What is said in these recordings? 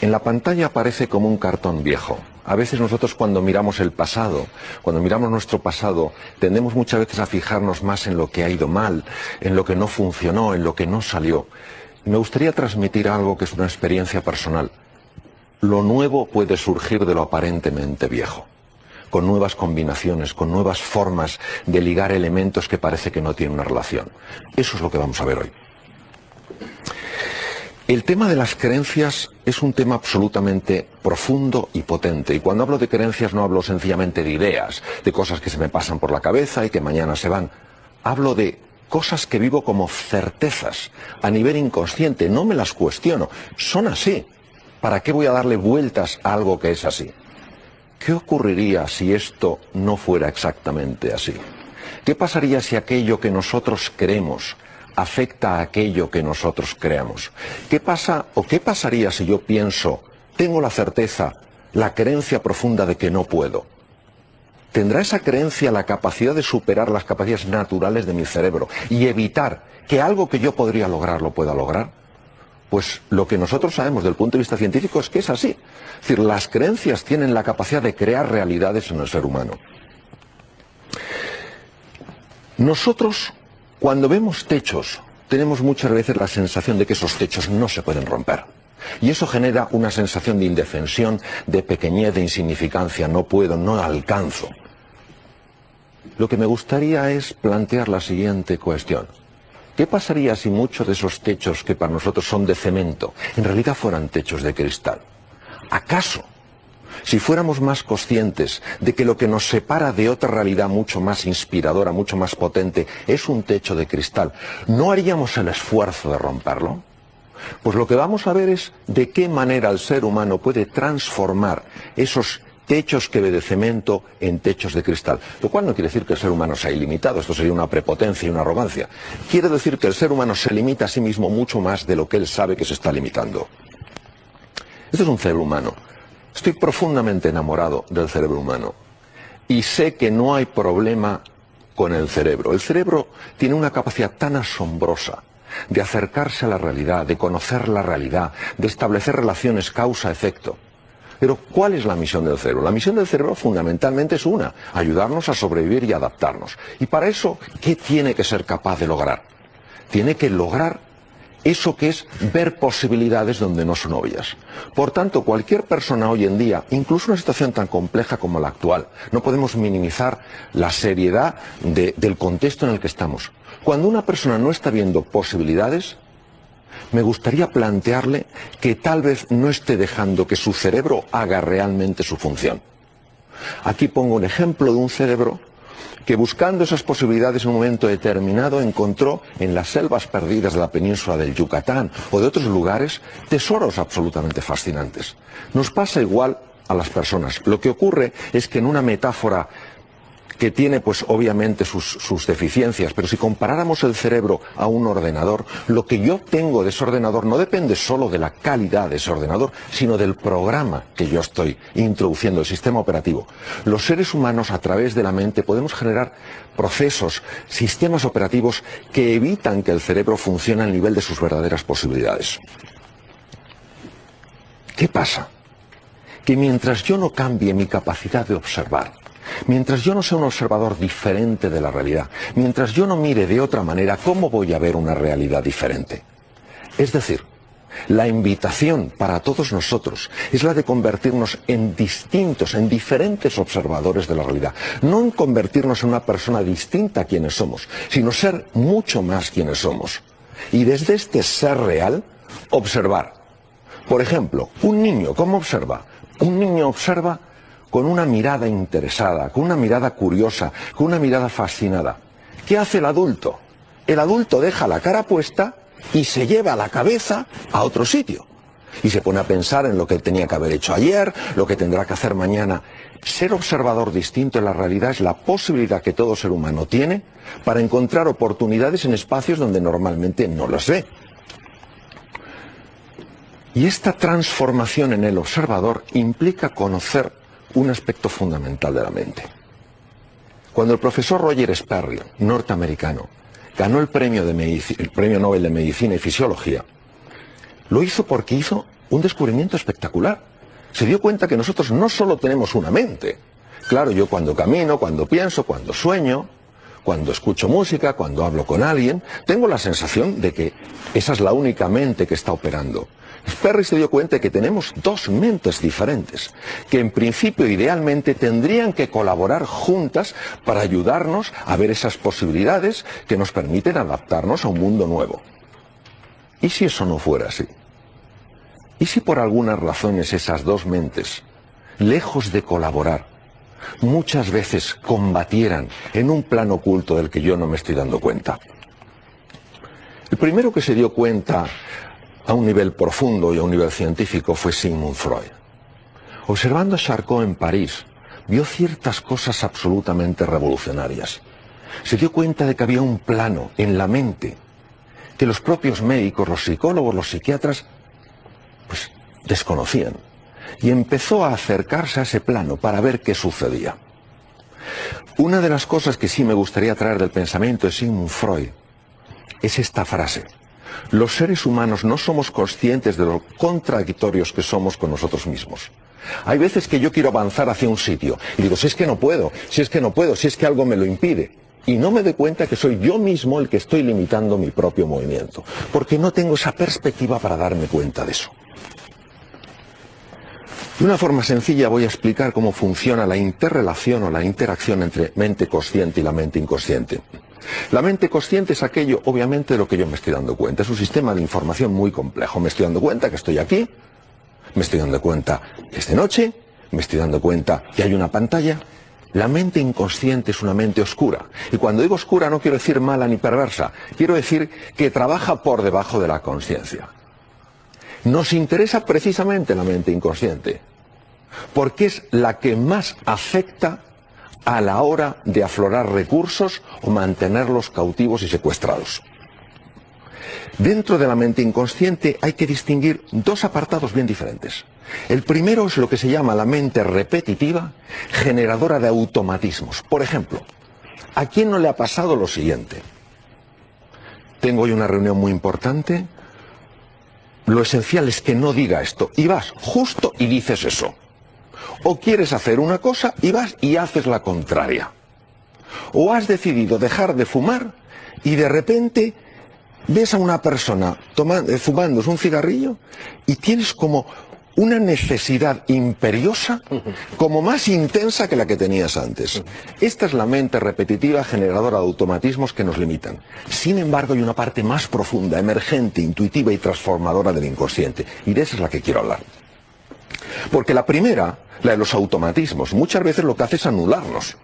En la pantalla aparece como un cartón viejo. A veces nosotros cuando miramos el pasado, cuando miramos nuestro pasado, tendemos muchas veces a fijarnos más en lo que ha ido mal, en lo que no funcionó, en lo que no salió. Y me gustaría transmitir algo que es una experiencia personal. Lo nuevo puede surgir de lo aparentemente viejo, con nuevas combinaciones, con nuevas formas de ligar elementos que parece que no tienen una relación. Eso es lo que vamos a ver hoy. El tema de las creencias es un tema absolutamente profundo y potente. Y cuando hablo de creencias no hablo sencillamente de ideas, de cosas que se me pasan por la cabeza y que mañana se van. Hablo de cosas que vivo como certezas a nivel inconsciente. No me las cuestiono. Son así. ¿Para qué voy a darle vueltas a algo que es así? ¿Qué ocurriría si esto no fuera exactamente así? ¿Qué pasaría si aquello que nosotros creemos afecta a aquello que nosotros creamos? ¿Qué pasa o qué pasaría si yo pienso, tengo la certeza, la creencia profunda de que no puedo? ¿Tendrá esa creencia la capacidad de superar las capacidades naturales de mi cerebro y evitar que algo que yo podría lograr lo pueda lograr? Pues lo que nosotros sabemos desde el punto de vista científico es que es así. Es decir, las creencias tienen la capacidad de crear realidades en el ser humano. Nosotros, cuando vemos techos, tenemos muchas veces la sensación de que esos techos no se pueden romper. Y eso genera una sensación de indefensión, de pequeñez, de insignificancia. No puedo, no alcanzo. Lo que me gustaría es plantear la siguiente cuestión. ¿Qué pasaría si muchos de esos techos que para nosotros son de cemento, en realidad fueran techos de cristal? ¿Acaso, si fuéramos más conscientes de que lo que nos separa de otra realidad mucho más inspiradora, mucho más potente, es un techo de cristal, no haríamos el esfuerzo de romperlo? Pues lo que vamos a ver es de qué manera el ser humano puede transformar esos techos que ve de cemento en techos de cristal. Lo cual no quiere decir que el ser humano sea ilimitado, esto sería una prepotencia y una arrogancia. Quiere decir que el ser humano se limita a sí mismo mucho más de lo que él sabe que se está limitando. Este es un cerebro humano. Estoy profundamente enamorado del cerebro humano. Y sé que no hay problema con el cerebro. El cerebro tiene una capacidad tan asombrosa de acercarse a la realidad, de conocer la realidad, de establecer relaciones causa-efecto. Pero, ¿cuál es la misión del cerebro? La misión del cerebro fundamentalmente es una, ayudarnos a sobrevivir y adaptarnos. Y para eso, ¿qué tiene que ser capaz de lograr? Tiene que lograr eso que es ver posibilidades donde no son obvias. Por tanto, cualquier persona hoy en día, incluso en una situación tan compleja como la actual, no podemos minimizar la seriedad del contexto en el que estamos. Cuando una persona no está viendo posibilidades, me gustaría plantearle que tal vez no esté dejando que su cerebro haga realmente su función. Aquí pongo un ejemplo de un cerebro que buscando esas posibilidades en un momento determinado encontró en las selvas perdidas de la península del Yucatán o de otros lugares tesoros absolutamente fascinantes. Nos pasa igual a las personas. Lo que ocurre es que en una metáfora que tiene pues obviamente sus deficiencias, pero si comparáramos el cerebro a un ordenador, lo que yo tengo de ese ordenador no depende solo de la calidad de ese ordenador, sino del programa que yo estoy introduciendo, el sistema operativo. Los seres humanos a través de la mente podemos generar procesos, sistemas operativos que evitan que el cerebro funcione al nivel de sus verdaderas posibilidades. ¿Qué pasa? Que mientras yo no cambie mi capacidad de observar, mientras yo no sea un observador diferente de la realidad, mientras yo no mire de otra manera, ¿cómo voy a ver una realidad diferente? Es decir, la invitación para todos nosotros es la de convertirnos en distintos, en diferentes observadores de la realidad. No en convertirnos en una persona distinta a quienes somos, sino ser mucho más quienes somos. Y desde este ser real, observar. Por ejemplo, un niño, ¿cómo observa? Un niño observa con una mirada interesada, con una mirada curiosa, con una mirada fascinada. ¿Qué hace el adulto? El adulto deja la cara puesta y se lleva la cabeza a otro sitio. Y se pone a pensar en lo que tenía que haber hecho ayer, lo que tendrá que hacer mañana. Ser observador distinto en la realidad es la posibilidad que todo ser humano tiene para encontrar oportunidades en espacios donde normalmente no las ve. Y esta transformación en el observador implica conocer un aspecto fundamental de la mente. Cuando el profesor Roger Sperry, norteamericano, ganó el premio Nobel de Medicina y Fisiología, lo hizo porque hizo un descubrimiento espectacular. Se dio cuenta que nosotros no solo tenemos una mente. Claro, yo cuando camino, cuando pienso, cuando sueño, cuando escucho música, cuando hablo con alguien, tengo la sensación de que esa es la única mente que está operando. Perry se dio cuenta de que tenemos dos mentes diferentes, que en principio idealmente tendrían que colaborar juntas para ayudarnos a ver esas posibilidades que nos permiten adaptarnos a un mundo nuevo. ¿Y si eso no fuera así? ¿Y si por algunas razones esas dos mentes, lejos de colaborar, muchas veces combatieran en un plano oculto del que yo no me estoy dando cuenta? El primero que se dio cuenta a un nivel profundo y a un nivel científico fue Sigmund Freud. Observando a Charcot en París, vio ciertas cosas absolutamente revolucionarias. Se dio cuenta de que había un plano en la mente que los propios médicos, los psicólogos, los psiquiatras, pues desconocían. Y empezó a acercarse a ese plano para ver qué sucedía. Una de las cosas que sí me gustaría traer del pensamiento de Sigmund Freud es esta frase: los seres humanos no somos conscientes de lo contradictorios que somos con nosotros mismos. Hay veces que yo quiero avanzar hacia un sitio y digo, si es que no puedo, si es que no puedo, si es que algo me lo impide. Y no me doy cuenta que soy yo mismo el que estoy limitando mi propio movimiento, porque no tengo esa perspectiva para darme cuenta de eso. De una forma sencilla voy a explicar cómo funciona la interrelación o la interacción entre mente consciente y la mente inconsciente. La mente consciente es aquello, obviamente, de lo que yo me estoy dando cuenta. Es un sistema de información muy complejo. Me estoy dando cuenta que estoy aquí, me estoy dando cuenta que es de noche, me estoy dando cuenta que hay una pantalla. La mente inconsciente es una mente oscura. Y cuando digo oscura no quiero decir mala ni perversa. Quiero decir que trabaja por debajo de la consciencia. Nos interesa precisamente la mente inconsciente, porque es la que más afecta a la hora de aflorar recursos o mantenerlos cautivos y secuestrados. Dentro de la mente inconsciente hay que distinguir dos apartados bien diferentes. El primero es lo que se llama la mente repetitiva, generadora de automatismos. Por ejemplo, ¿a quién no le ha pasado lo siguiente? Tengo hoy una reunión muy importante, lo esencial es que no diga esto, y vas justo y dices eso. O quieres hacer una cosa y vas y haces la contraria. O has decidido dejar de fumar y de repente ves a una persona fumándose un cigarrillo y tienes como una necesidad imperiosa, como más intensa que la que tenías antes. Esta es la mente repetitiva generadora de automatismos que nos limitan. Sin embargo, hay una parte más profunda, emergente, intuitiva y transformadora del inconsciente. Y de esa es la que quiero hablar. Porque la primera, la de los automatismos, muchas veces lo que hace es anularnos.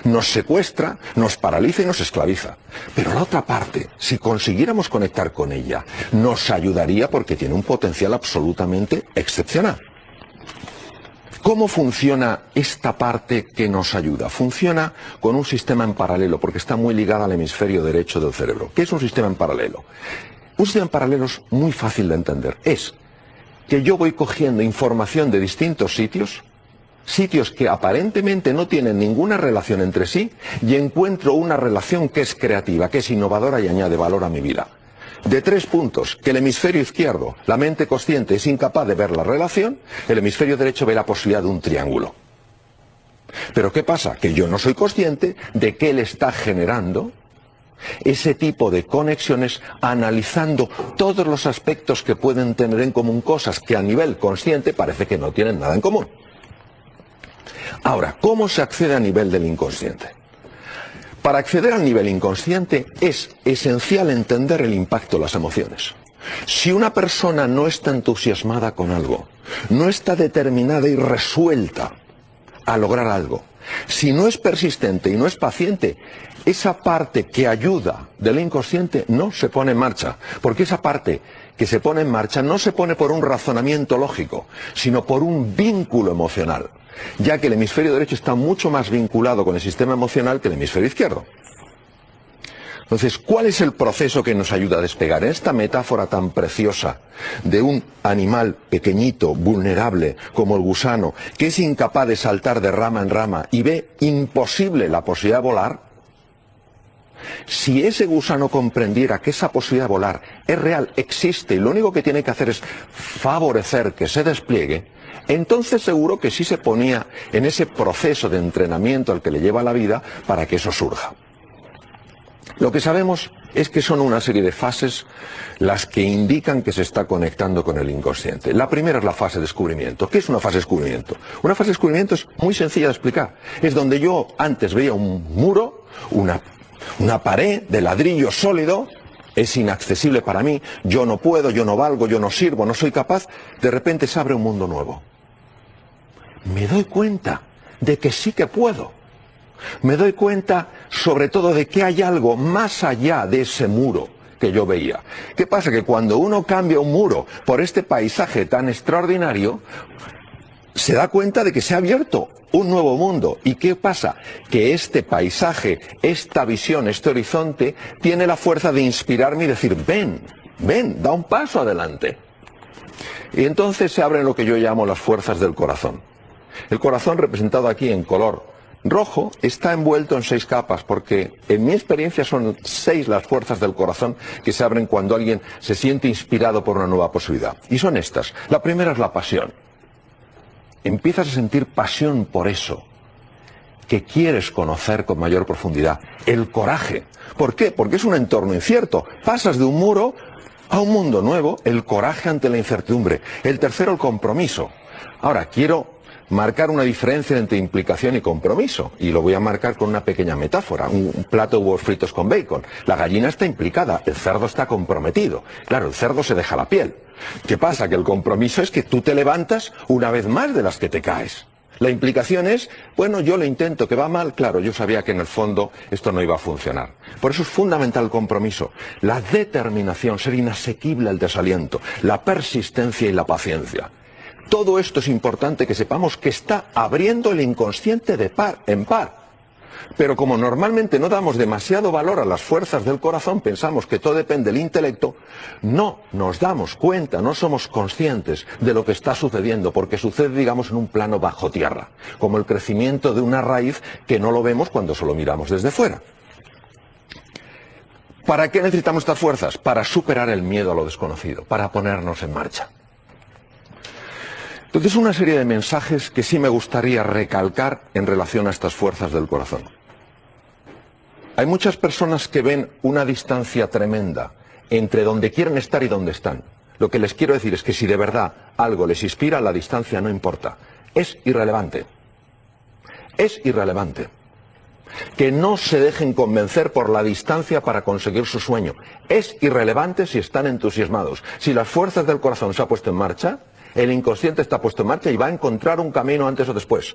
Nos secuestra, nos paraliza y nos esclaviza. Pero la otra parte, si consiguiéramos conectar con ella, nos ayudaría porque tiene un potencial absolutamente excepcional. ¿Cómo funciona esta parte que nos ayuda? Funciona con un sistema en paralelo, porque está muy ligado al hemisferio derecho del cerebro. ¿Qué es un sistema en paralelo? Un sistema en paralelo es muy fácil de entender. Es que yo voy cogiendo información de distintos sitios que aparentemente no tienen ninguna relación entre sí, y encuentro una relación que es creativa, que es innovadora y añade valor a mi vida. De 3 puntos, que el hemisferio izquierdo, la mente consciente, es incapaz de ver la relación, el hemisferio derecho ve la posibilidad de un triángulo. Pero ¿qué pasa? Que yo no soy consciente de que él está generando ese tipo de conexiones, analizando todos los aspectos que pueden tener en común cosas que a nivel consciente parece que no tienen nada en común. Ahora, ¿cómo se accede a nivel del inconsciente? Para acceder al nivel inconsciente es esencial entender el impacto de las emociones. Si una persona no está entusiasmada con algo, no está determinada y resuelta a lograr algo, si no es persistente y no es paciente, esa parte que ayuda del inconsciente no se pone en marcha, porque esa parte que se pone en marcha no se pone por un razonamiento lógico, sino por un vínculo emocional, ya que el hemisferio derecho está mucho más vinculado con el sistema emocional que el hemisferio izquierdo. Entonces, ¿cuál es el proceso que nos ayuda a despegar? En esta metáfora tan preciosa de un animal pequeñito, vulnerable, como el gusano, que es incapaz de saltar de rama en rama y ve imposible la posibilidad de volar, Si ese gusano comprendiera que esa posibilidad de volar es real, existe, y lo único que tiene que hacer es favorecer que se despliegue, entonces seguro que sí se ponía en ese proceso de entrenamiento al que le lleva la vida para que eso surja. Lo que sabemos es que son una serie de fases las que indican que se está conectando con el inconsciente. La primera es la fase de descubrimiento. ¿Qué es una fase de descubrimiento? Una fase de descubrimiento es muy sencilla de explicar. Es donde yo antes veía un muro, una pared de ladrillo sólido, es inaccesible para mí, yo no puedo, yo no valgo, yo no sirvo, no soy capaz, de repente se abre un mundo nuevo. Me doy cuenta de que sí que puedo. Me doy cuenta, sobre todo, de que hay algo más allá de ese muro que yo veía. ¿Qué pasa? Que cuando uno cambia un muro por este paisaje tan extraordinario, se da cuenta de que se ha abierto un nuevo mundo. ¿Y qué pasa? Que este paisaje, esta visión, este horizonte, tiene la fuerza de inspirarme y decir, ven, ven, da un paso adelante. Y entonces se abren lo que yo llamo las fuerzas del corazón. El corazón, representado aquí en color rojo, está envuelto en 6 capas, porque en mi experiencia son 6 las fuerzas del corazón que se abren cuando alguien se siente inspirado por una nueva posibilidad. Y son estas. La primera es la pasión. Empiezas a sentir pasión por eso que quieres conocer con mayor profundidad. El coraje. ¿Por qué? Porque es un entorno incierto. Pasas de un muro a un mundo nuevo. El coraje ante la incertidumbre. El tercero, el compromiso. Ahora, quiero marcar una diferencia entre implicación y compromiso, y lo voy a marcar con una pequeña metáfora, un plato de huevos fritos con bacon. La gallina está implicada, el cerdo está comprometido. Claro, el cerdo se deja la piel. ¿Qué pasa? Que el compromiso es que tú te levantas una vez más de las que te caes. La implicación es, bueno, yo lo intento, que va mal, claro, yo sabía que en el fondo esto no iba a funcionar. Por eso es fundamental el compromiso, la determinación, ser inasequible al desaliento, la persistencia y la paciencia. Todo esto es importante que sepamos que está abriendo el inconsciente de par en par. Pero como normalmente no damos demasiado valor a las fuerzas del corazón, pensamos que todo depende del intelecto, no nos damos cuenta, no somos conscientes de lo que está sucediendo, porque sucede, digamos, en un plano bajo tierra, como el crecimiento de una raíz que no lo vemos cuando solo miramos desde fuera. ¿Para qué necesitamos estas fuerzas? Para superar el miedo a lo desconocido, para ponernos en marcha. Entonces, una serie de mensajes que sí me gustaría recalcar en relación a estas fuerzas del corazón. Hay muchas personas que ven una distancia tremenda entre donde quieren estar y donde están. Lo que les quiero decir es que si de verdad algo les inspira, la distancia no importa. Es irrelevante. Es irrelevante. Que no se dejen convencer por la distancia para conseguir su sueño. Es irrelevante si están entusiasmados. Si las fuerzas del corazón se han puesto en marcha, el inconsciente está puesto en marcha y va a encontrar un camino antes o después.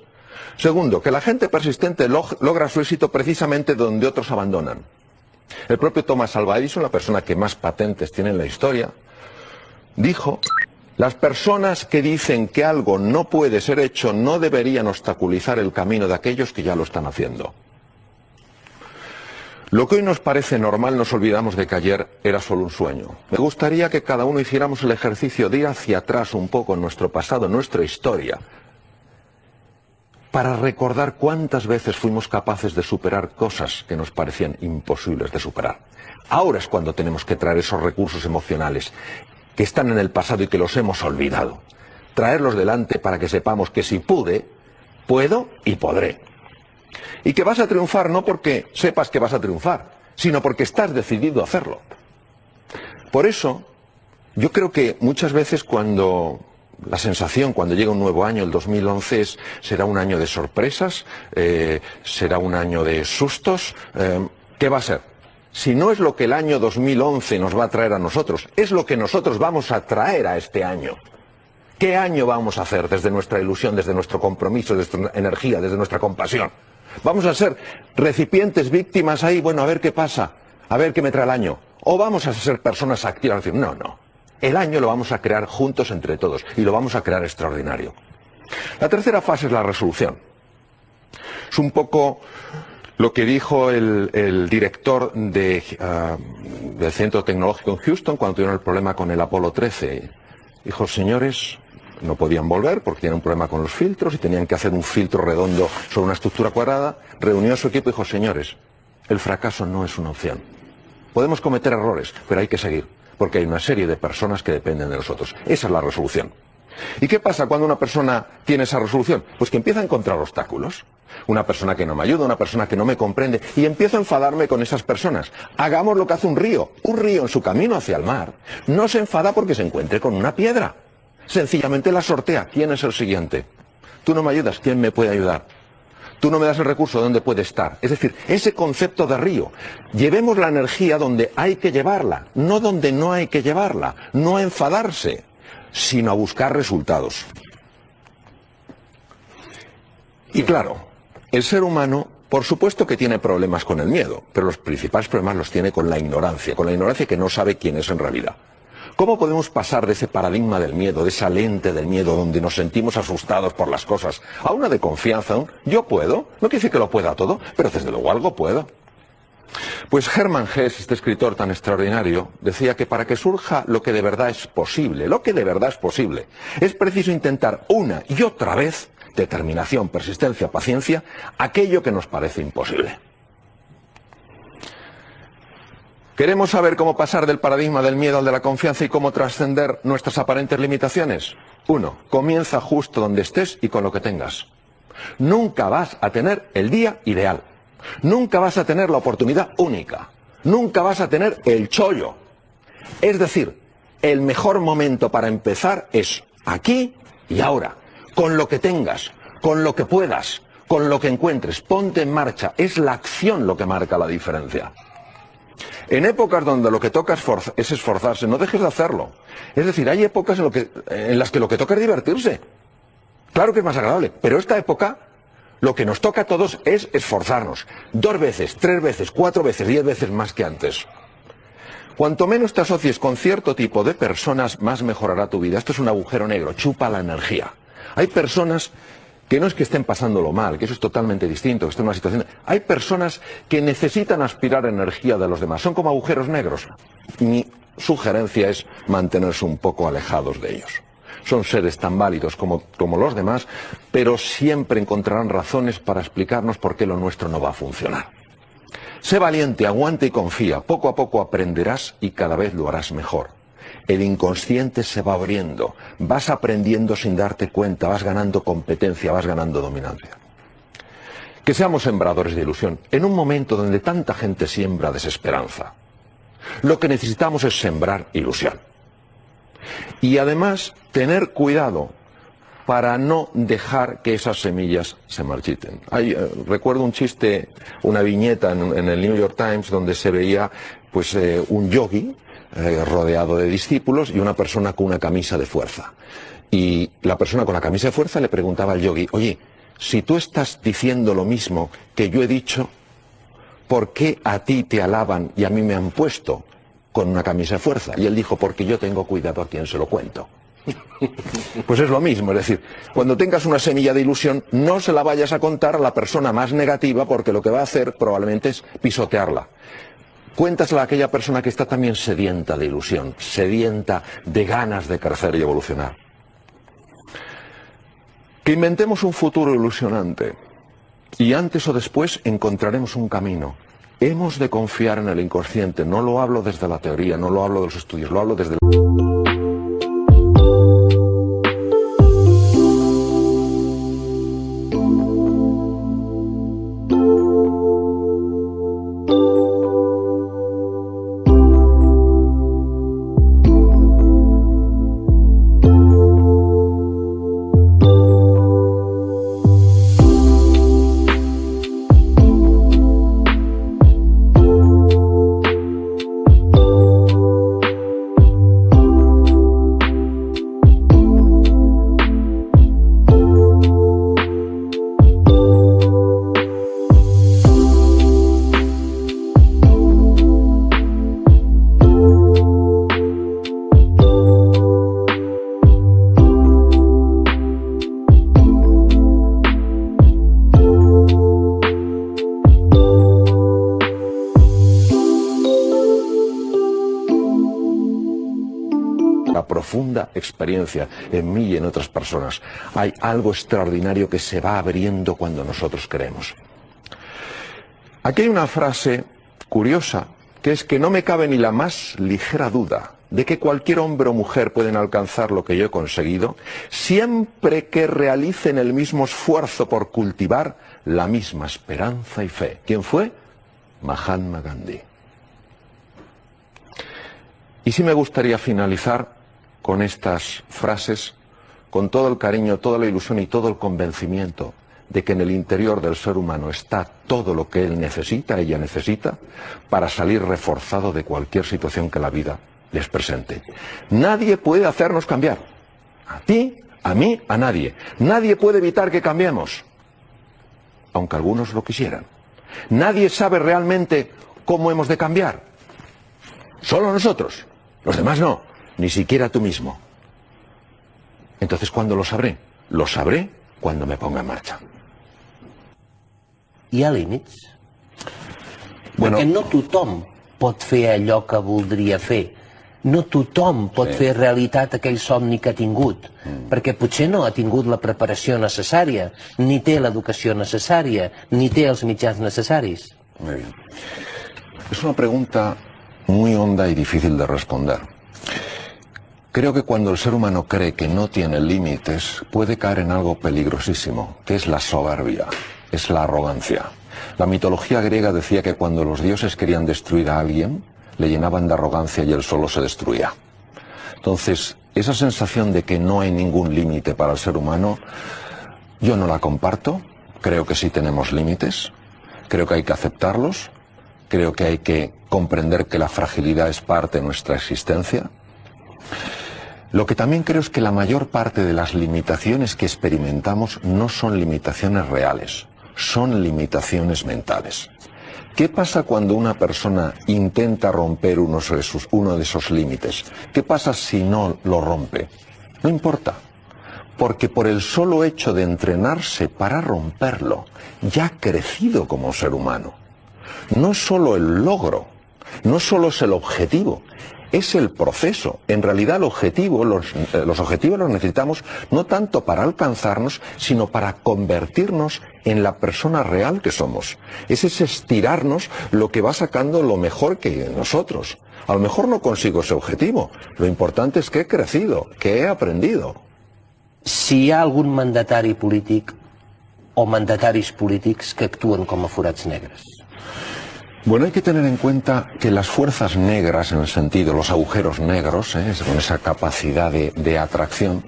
Segundo, que la gente persistente logra su éxito precisamente donde otros abandonan. El propio Thomas Alva Edison, la persona que más patentes tiene en la historia, dijo: las personas que dicen que algo no puede ser hecho no deberían obstaculizar el camino de aquellos que ya lo están haciendo. Lo que hoy nos parece normal, nos olvidamos de que ayer era solo un sueño. Me gustaría que cada uno hiciéramos el ejercicio de ir hacia atrás un poco en nuestro pasado, en nuestra historia, para recordar cuántas veces fuimos capaces de superar cosas que nos parecían imposibles de superar. Ahora es cuando tenemos que traer esos recursos emocionales que están en el pasado y que los hemos olvidado. Traerlos delante para que sepamos que si pude, puedo y podré. Y que vas a triunfar no porque sepas que vas a triunfar, sino porque estás decidido a hacerlo. Por eso, yo creo que muchas veces la sensación cuando llega un nuevo año, el 2011, será un año de sorpresas, será un año de sustos. ¿Qué va a ser? Si no es lo que el año 2011 nos va a traer a nosotros, es lo que nosotros vamos a traer a este año. ¿Qué año vamos a hacer desde nuestra ilusión, desde nuestro compromiso, desde nuestra energía, desde nuestra compasión? ¿Vamos a ser recipientes, víctimas ahí, bueno, a ver qué pasa, a ver qué me trae el año? ¿O vamos a ser personas activas? Decir, no, no. El año lo vamos a crear juntos entre todos y lo vamos a crear extraordinario. La tercera fase es la resolución. Es un poco lo que dijo el director del Centro Tecnológico en Houston cuando tuvieron el problema con el Apolo 13. Dijo, señores, no podían volver porque tenían un problema con los filtros y tenían que hacer un filtro redondo sobre una estructura cuadrada. Reunió a su equipo y dijo, señores, el fracaso no es una opción. Podemos cometer errores, pero hay que seguir, porque hay una serie de personas que dependen de nosotros. Esa es la resolución. ¿Y qué pasa cuando una persona tiene esa resolución? Pues que empieza a encontrar obstáculos. Una persona que no me ayuda, una persona que no me comprende, y empiezo a enfadarme con esas personas. Hagamos lo que hace un río. Un río en su camino hacia el mar no se enfada porque se encuentre con una piedra. Sencillamente la sortea. ¿Quién es el siguiente? Tú no me ayudas, ¿quién me puede ayudar? Tú no me das el recurso, ¿dónde puede estar? Es decir, ese concepto de río. Llevemos la energía donde hay que llevarla, no donde no hay que llevarla. No a enfadarse, sino a buscar resultados. Y claro, el ser humano, por supuesto que tiene problemas con el miedo, pero los principales problemas los tiene con la ignorancia que no sabe quién es en realidad. ¿Cómo podemos pasar de ese paradigma del miedo, de esa lente del miedo donde nos sentimos asustados por las cosas, a una de confianza? Yo puedo, no quiere decir que lo pueda todo, pero desde luego algo puedo. Pues Hermann Hesse, este escritor tan extraordinario, decía que para que surja lo que de verdad es posible, es preciso intentar una y otra vez, determinación, persistencia, paciencia, aquello que nos parece imposible. ¿Queremos saber cómo pasar del paradigma del miedo al de la confianza y cómo trascender nuestras aparentes limitaciones? 1. Comienza justo donde estés y con lo que tengas. Nunca vas a tener el día ideal. Nunca vas a tener la oportunidad única. Nunca vas a tener el chollo. Es decir, el mejor momento para empezar es aquí y ahora. Con lo que tengas, con lo que puedas, con lo que encuentres. Ponte en marcha. Es la acción lo que marca la diferencia. En épocas donde lo que toca es esforzarse, no dejes de hacerlo. Es decir, hay épocas en las que lo que toca es divertirse. Claro que es más agradable, pero esta época, lo que nos toca a todos es esforzarnos. 2 veces, 3 veces, 4 veces, 10 veces más que antes. Cuanto menos te asocies con cierto tipo de personas, más mejorará tu vida. Esto es un agujero negro, chupa la energía. Hay personas que no es que estén pasándolo mal, que eso es totalmente distinto, que estén en una situación... Hay personas que necesitan aspirar energía de los demás, son como agujeros negros. Mi sugerencia es mantenerse un poco alejados de ellos. Son seres tan válidos como los demás, pero siempre encontrarán razones para explicarnos por qué lo nuestro no va a funcionar. Sé valiente, aguanta y confía, poco a poco aprenderás y cada vez lo harás mejor. El inconsciente se va abriendo, vas aprendiendo sin darte cuenta, vas ganando competencia, vas ganando dominancia. Que seamos sembradores de ilusión, en un momento donde tanta gente siembra desesperanza. Lo que necesitamos es sembrar ilusión. Y además, tener cuidado para no dejar que esas semillas se marchiten. Recuerdo un chiste, una viñeta en el New York Times donde se veía pues un yogui rodeado de discípulos y una persona con una camisa de fuerza. Y la persona con la camisa de fuerza le preguntaba al yogui, oye, si tú estás diciendo lo mismo que yo he dicho, ¿por qué a ti te alaban y a mí me han puesto con una camisa de fuerza? Y él dijo, porque yo tengo cuidado a quien se lo cuento. Pues es lo mismo, es decir, cuando tengas una semilla de ilusión, no se la vayas a contar a la persona más negativa, porque lo que va a hacer probablemente es pisotearla. Cuéntasela a aquella persona que está también sedienta de ilusión, sedienta de ganas de crecer y evolucionar. Que inventemos un futuro ilusionante y antes o después encontraremos un camino. Hemos de confiar en el inconsciente, no lo hablo desde la teoría, no lo hablo de los estudios, lo hablo desde el... Profunda experiencia en mí y en otras personas. Hay algo extraordinario que se va abriendo cuando nosotros queremos. Aquí hay una frase curiosa, que es que no me cabe ni la más ligera duda de que cualquier hombre o mujer pueden alcanzar lo que yo he conseguido, siempre que realicen el mismo esfuerzo por cultivar la misma esperanza y fe. ¿Quién fue? Mahatma Gandhi. Y sí me gustaría finalizar con estas frases, con todo el cariño, toda la ilusión y todo el convencimiento de que en el interior del ser humano está todo lo que él necesita, ella necesita, para salir reforzado de cualquier situación que la vida les presente. Nadie puede hacernos cambiar. A ti, a mí, a nadie. Nadie puede evitar que cambiemos, aunque algunos lo quisieran. Nadie sabe realmente cómo hemos de cambiar. Solo nosotros. Los demás no. Ni siquiera tú mismo. Entonces, ¿cuándo lo sabré? Lo sabré cuando me ponga en marcha. Hi ha límits? Bueno, perquè no tothom pot fer allò que voldria fer. No tothom pot fer realitat aquell somni que ha tingut, perquè potser no ha tingut la preparació necessària, ni té l'educació necessària, ni té els mitjans necessaris. Muy bien. Es una pregunta muy honda y difícil de responder. Creo que cuando el ser humano cree que no tiene límites, puede caer en algo peligrosísimo, que es la soberbia, es la arrogancia. La mitología griega decía que cuando los dioses querían destruir a alguien, le llenaban de arrogancia y él solo se destruía. Entonces, esa sensación de que no hay ningún límite para el ser humano, yo no la comparto. Creo que sí tenemos límites, creo que hay que aceptarlos, creo que hay que comprender que la fragilidad es parte de nuestra existencia. Lo que también creo es que la mayor parte de las limitaciones que experimentamos no son limitaciones reales, son limitaciones mentales. ¿Qué pasa cuando una persona intenta romper uno de esos límites? ¿Qué pasa si no lo rompe? No importa, porque por el solo hecho de entrenarse para romperlo, ya ha crecido como ser humano. No es solo el logro, no solo es el objetivo, es el proceso. En realidad el objetivo, los objetivos los necesitamos no tanto para alcanzarnos, sino para convertirnos en la persona real que somos. Es ese estirarnos lo que va sacando lo mejor que en nosotros. A lo mejor no consigo ese objetivo. Lo importante es que he crecido, que he aprendido. Si hi ha algun mandatari polític o mandataris polítics que actuen com a forats negres. Bueno, hay que tener en cuenta que las fuerzas negras, en el sentido, los agujeros negros, con esa capacidad de atracción,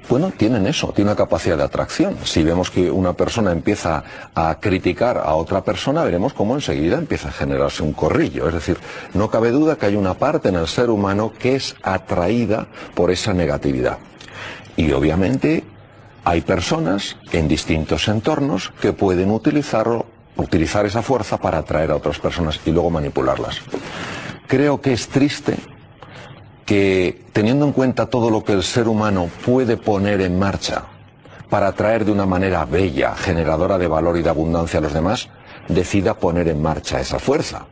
bueno, tienen eso, tienen una capacidad de atracción. Si vemos que una persona empieza a criticar a otra persona, veremos cómo enseguida empieza a generarse un corrillo. Es decir, no cabe duda que hay una parte en el ser humano que es atraída por esa negatividad. Y obviamente hay personas en distintos entornos que pueden utilizar esa fuerza para atraer a otras personas y luego manipularlas. Creo que es triste que, teniendo en cuenta todo lo que el ser humano puede poner en marcha para atraer de una manera bella, generadora de valor y de abundancia a los demás, decida poner en marcha esa fuerza.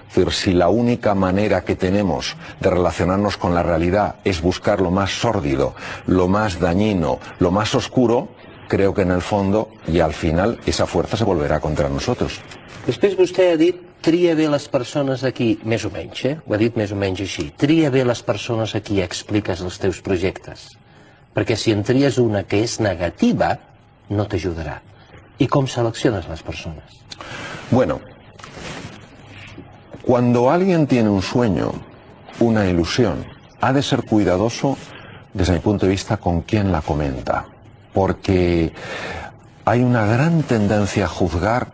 Es decir, si la única manera que tenemos de relacionarnos con la realidad es buscar lo más sórdido, lo más dañino, lo más oscuro, creo que en el fondo y al final esa fuerza se volverá contra nosotros. Després vostè ha dit, tria bé les persones aquí, més o menys, ho ha dit més o menys així, tria bé les persones a qui expliques els teus projectes, perquè si en tries una que és negativa, no t'ajudarà. I com selecciones las personas? Bueno, cuando alguien tiene un sueño, una ilusión, ha de ser cuidadoso, desde mi punto de vista, con quién la comenta. Porque hay una gran tendencia a juzgar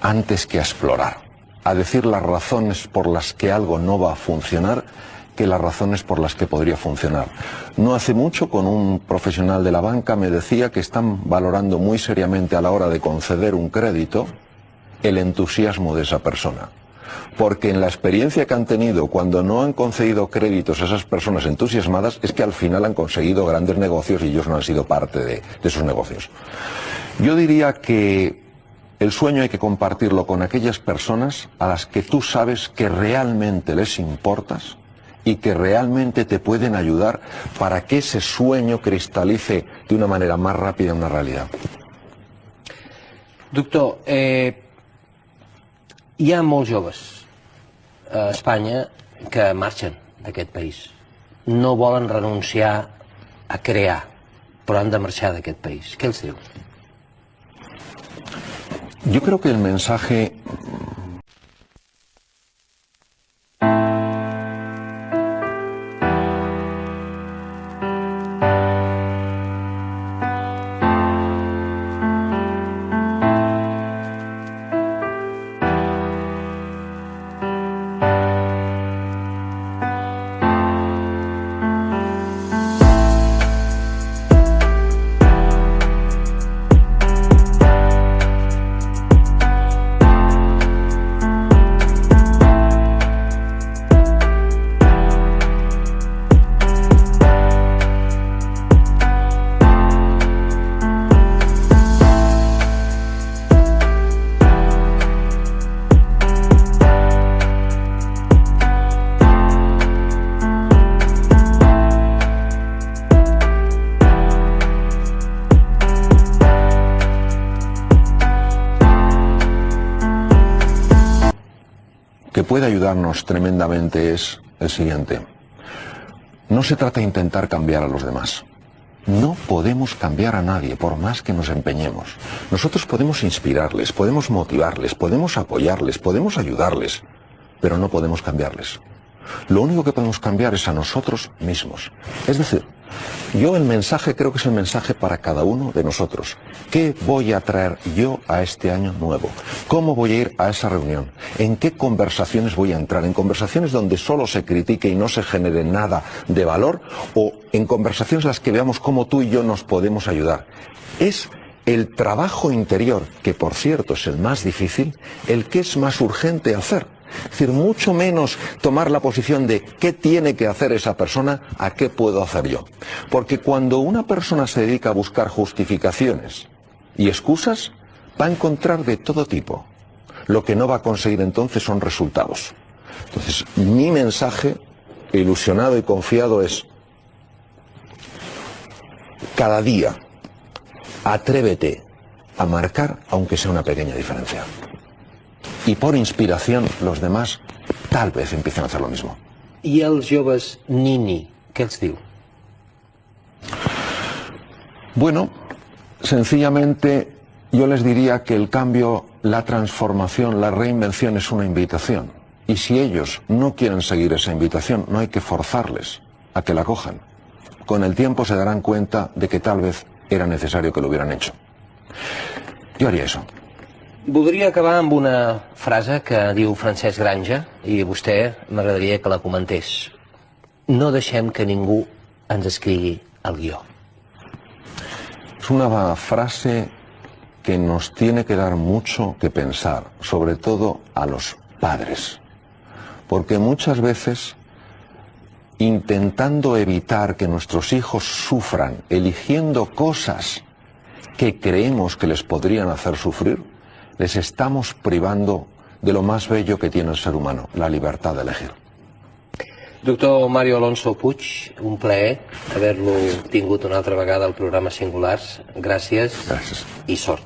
antes que a explorar, a decir las razones por las que algo no va a funcionar que las razones por las que podría funcionar. No hace mucho, con un profesional de la banca, me decía que están valorando muy seriamente a la hora de conceder un crédito el entusiasmo de esa persona. Porque en la experiencia que han tenido cuando no han concedido créditos a esas personas entusiasmadas es que al final han conseguido grandes negocios y ellos no han sido parte de esos negocios. Yo diría que el sueño hay que compartirlo con aquellas personas a las que tú sabes que realmente les importas y que realmente te pueden ayudar para que ese sueño cristalice de una manera más rápida en una realidad. Doctor, Hi ha molts joves a Espanya que marxen d'aquest país. No volen renunciar a crear, però han de marxar d'aquest país. Què els diu? Yo creo que el mensaje que puede ayudarnos tremendamente es el siguiente. No se trata de intentar cambiar a los demás. No podemos cambiar a nadie, por más que nos empeñemos. Nosotros podemos inspirarles, podemos motivarles, podemos apoyarles, podemos ayudarles, pero no podemos cambiarles. Lo único que podemos cambiar es a nosotros mismos. Es decir, yo el mensaje creo que es el mensaje para cada uno de nosotros. ¿Qué voy a traer yo a este año nuevo? ¿Cómo voy a ir a esa reunión? ¿En qué conversaciones voy a entrar? ¿En conversaciones donde solo se critique y no se genere nada de valor? ¿O en conversaciones en las que veamos cómo tú y yo nos podemos ayudar? Es el trabajo interior, que por cierto es el más difícil, el que es más urgente hacer. Es decir, mucho menos tomar la posición de qué tiene que hacer esa persona a qué puedo hacer yo. Porque cuando una persona se dedica a buscar justificaciones y excusas, va a encontrar de todo tipo. Lo que no va a conseguir entonces son resultados. Entonces, mi mensaje, ilusionado y confiado, es: cada día, atrévete a marcar, aunque sea una pequeña diferencia. Y por inspiración, los demás tal vez empiecen a hacer lo mismo. I els joves nini, què els diu? Bueno, sencillamente yo les diría que el cambio, la transformación, la reinvención es una invitación. Y si ellos no quieren seguir esa invitación, no hay que forzarles a que la cojan. Con el tiempo se darán cuenta de que tal vez era necesario que lo hubieran hecho. Yo haría eso. Voldria acabar amb una frase que diu Francesc Granja, i vostè m'agradaria que la comentés. No deixem que ningú ens escrigui el guió. Es una frase que nos tiene que dar mucho que pensar, sobre todo a los padres. Porque muchas veces, intentando evitar que nuestros hijos sufran, eligiendo cosas que creemos que les podrían hacer sufrir, les estamos privando de lo más bello que tiene el ser humano, la libertad de elegir. Doctor Mario Alonso Puig, un plaer haver-lo tingut una altra vegada al programa Singulars. Gràcies. Gràcies. I sort.